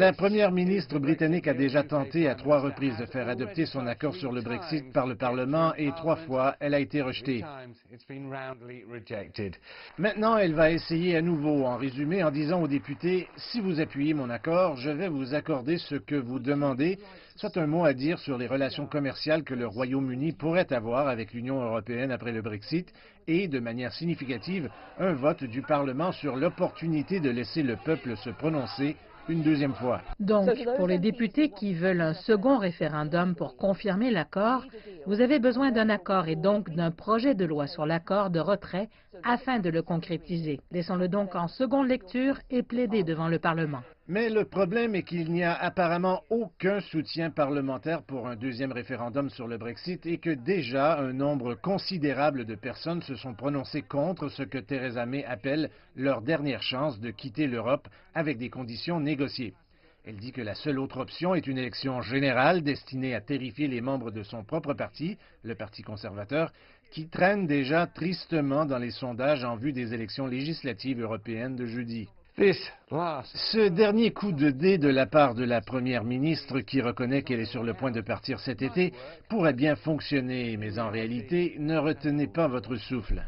La première ministre britannique a déjà tenté à 3 reprises de faire adopter son accord sur le Brexit par le Parlement et 3 fois, elle a été rejetée. Maintenant, elle va essayer à nouveau, en résumé, en disant aux députés « Si vous appuyez mon accord, je vais vous accorder ce que vous demandez », soit un mot à dire sur les relations commerciales que le Royaume-Uni pourrait avoir avec l'Union européenne après le Brexit et, de manière significative, un vote du Parlement sur l'opportunité de laisser le peuple se prononcer une deuxième fois. Donc, pour les députés qui veulent un second référendum pour confirmer l'accord, vous avez besoin d'un accord et donc d'un projet de loi sur l'accord de retrait afin de le concrétiser. Laissons-le donc en seconde lecture et plaider devant le Parlement. Mais le problème est qu'il n'y a apparemment aucun soutien parlementaire pour un deuxième référendum sur le Brexit et que déjà un nombre considérable de personnes se sont prononcées contre ce que Theresa May appelle leur dernière chance de quitter l'Europe avec des conditions négociées. Elle dit que la seule autre option est une élection générale destinée à terrifier les membres de son propre parti, le Parti conservateur, qui traîne déjà tristement dans les sondages en vue des élections législatives européennes de jeudi. Ce dernier coup de dé de la part de la première ministre, qui reconnaît qu'elle est sur le point de partir cet été, pourrait bien fonctionner, mais en réalité, ne retenez pas votre souffle.